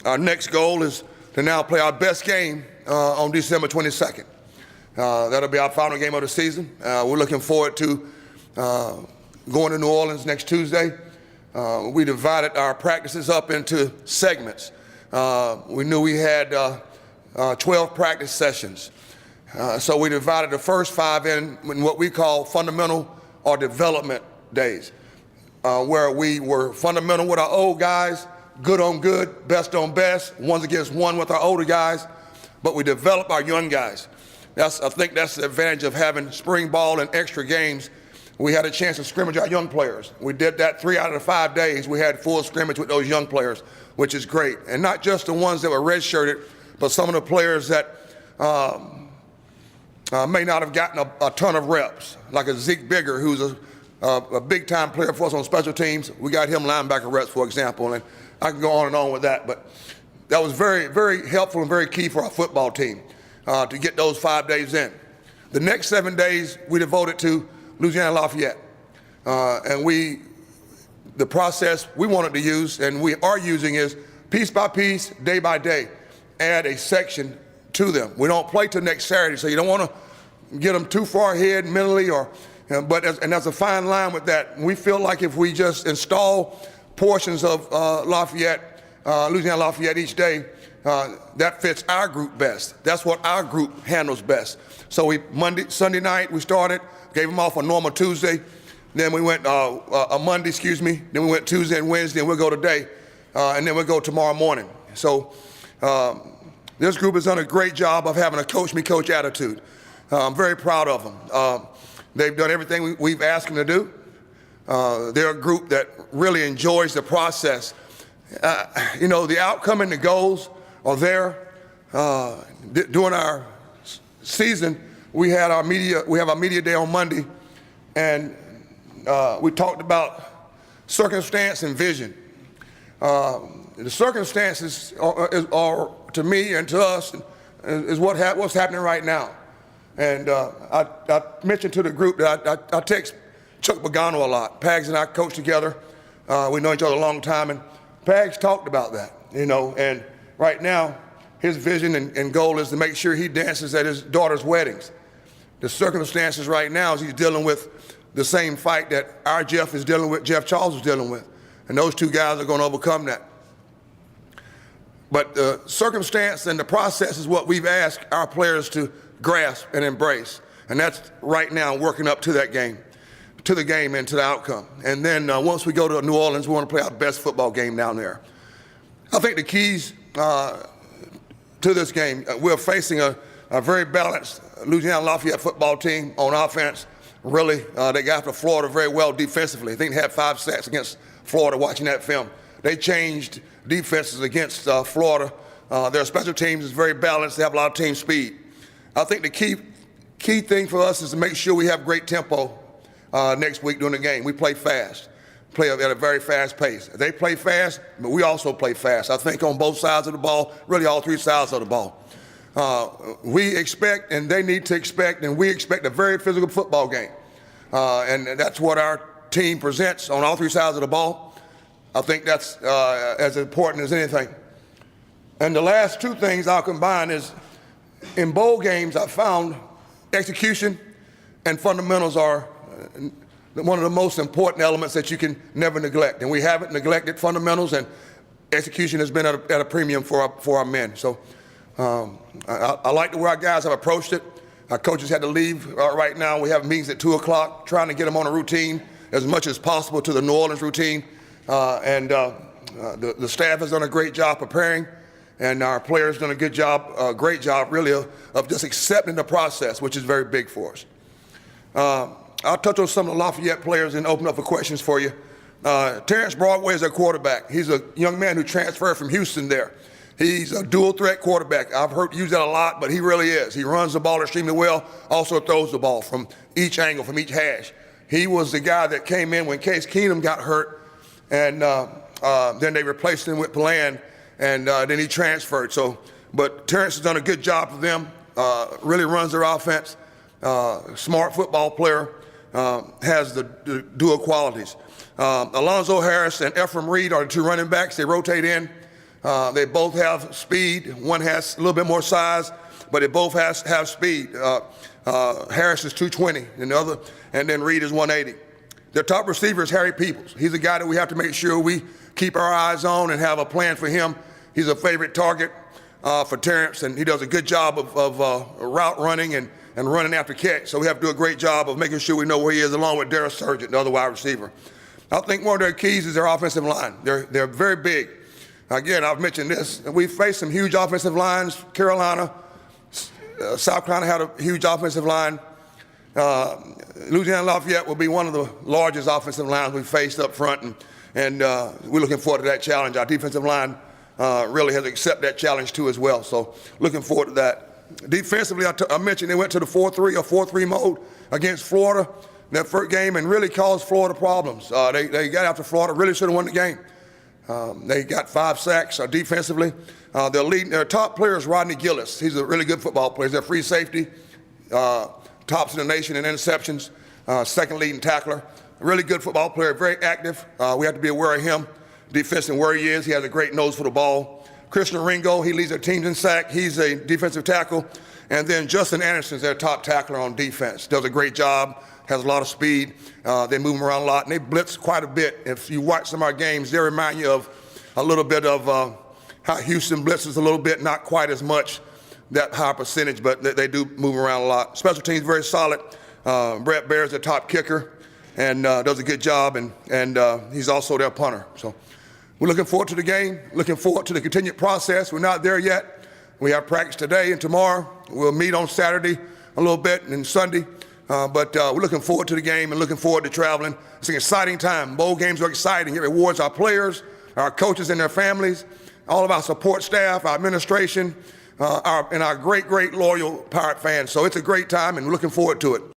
Our next goal is to now play our best game on December 22nd. That'll be our final game of the season. We're looking forward to going to New Orleans next Tuesday. We divided our practices up into segments. We knew we had 12 practice sessions. So we divided the first 5 in what we call fundamental or development days, where we were fundamental with our old guys, good on good, best on best, ones against one with our older guys, but we develop our young guys. I think that's the advantage of having spring ball and extra games. We had a chance to scrimmage our young players. We did that 3 out of the 5 days. We had full scrimmage with those young players, which is great. And not just the ones that were redshirted, but some of the players that may not have gotten a ton of reps, like a Zeke Bigger, who's a big-time player for us on special teams. We got him linebacker reps, for example, and I can go on and on with that. But that was very, very helpful and very key for our football team to get those 5 days in. The next 7 days we devoted to Louisiana Lafayette. And the process we wanted to use, and we are using, is piece by piece, day by day, add a section to them. We don't play till next Saturday, so you don't want to get them too far ahead mentally, and there's a fine line with that. We feel like if we just install portions of Louisiana Lafayette each day, that fits our group best. That's what our group handles best. So Sunday night we started, gave them off on normal Tuesday, then we went a Monday, then we went Tuesday and Wednesday, and we'll go today, and then we'll go tomorrow morning. So this group has done a great job of having a coach me coach attitude. I'm very proud of them. They've done everything we've asked them to do. They're a group that really enjoys the process. The outcome and the goals are there. During our season, we have our media day on Monday, and we talked about circumstance and vision. The circumstances are to me and to us is what's happening right now. And I mentioned to the group that I text Chuck Pagano a lot. Pags and I coach together. We know each other a long time, and Pags talked about that, and right now his vision and goal is to make sure he dances at his daughter's weddings. The circumstances right now is he's dealing with the same fight that our Jeff is dealing with, Jeff Charles is dealing with, and those two guys are going to overcome that. But the circumstance and the process is what we've asked our players to grasp and embrace, and that's right now working up to that game, to the game and to the outcome. And then once we go to New Orleans, we want to play our best football game down there. I think the keys to this game, we're facing a very balanced Louisiana Lafayette football team on offense. Really, they got after Florida very well defensively. I think they had 5 sacks against Florida watching that film. They changed defenses against Florida. Their special teams is very balanced. They have a lot of team speed. I think the key thing for us is to make sure we have great tempo next week during the game. We play fast, play at a very fast pace. They play fast, but we also play fast. I think on both sides of the ball, really all 3 sides of the ball. We expect, and they need to expect, and we expect a very physical football game. And that's what our team presents on all 3 sides of the ball. I think that's as important as anything. And the last 2 things I'll combine is, in bowl games, I found execution and fundamentals are one of the most important elements that you can never neglect. And we haven't neglected fundamentals, and execution has been at a premium for our men. So I like the way our guys have approached it. Our coaches had to leave right now. We have meetings at 2 o'clock, trying to get them on a routine as much as possible to the New Orleans routine. The staff has done a great job preparing, and our players done a great job really of just accepting the process, which is very big for us. I'll touch on some of the Lafayette players and open up for questions for you. Terrence Broadway is our quarterback. He's a young man who transferred from Houston there. He's a dual threat quarterback. I've heard use that a lot, but he really is. He runs the ball extremely well, also throws the ball from each angle, from each hash. He was the guy that came in when Case Keenum got hurt, and then they replaced him with Palan, and then he transferred. But Terrence has done a good job for them, really runs their offense, smart football player, has the dual qualities. Alonzo Harris and Ephraim Reed are the 2 running backs. They rotate in. They both have speed. One has a little bit more size, but they both have speed. Harris is 220, and the other, and then Reed is 180. Their top receiver is Harry Peoples. He's a guy that we have to make sure we keep our eyes on and have a plan for him. He's a favorite target for Terrence, and he does a good job of route running and running after catch. So we have to do a great job of making sure we know where he is, along with Darryl Surgeon, the other wide receiver. I think one of their keys is their offensive line. They're very big. Again, I've mentioned this. We faced some huge offensive lines. Carolina, South Carolina had a huge offensive line. Louisiana Lafayette will be one of the largest offensive lines we faced up front, and we're looking forward to that challenge. Our defensive line really has accepted that challenge too as well, so looking forward to that. Defensively, I mentioned they went to the 4-3 or 4-3 mode against Florida in that first game and really caused Florida problems. They got after Florida, really should have won the game. They got 5 sacks defensively. Their top player is Rodney Gillis. He's a really good football player. He's their free safety, tops in the nation in interceptions, second leading tackler. A really good football player, very active. We have to be aware of him, defense and where he is. He has a great nose for the ball. Christian Ringo, he leads their teams in sack. He's a defensive tackle. And then Justin Anderson's their top tackler on defense. Does a great job, has a lot of speed. They move him around a lot, and they blitz quite a bit. If you watch some of our games, they remind you of a little bit of how Houston blitzes a little bit, not quite as much, that high percentage, but they do move around a lot. Special teams very solid. Brett Baer's the top kicker and does a good job, and he's also their punter. So we're looking forward to the game, looking forward to the continued process. We're not there yet. We have practice today and tomorrow. We'll meet on Saturday a little bit and Sunday, but we're looking forward to the game and looking forward to traveling. It's an exciting time. Bowl games are exciting. It rewards our players, our coaches and their families, all of our support staff, our administration, and our great, great loyal Pirate fans. So it's a great time, and we're looking forward to it.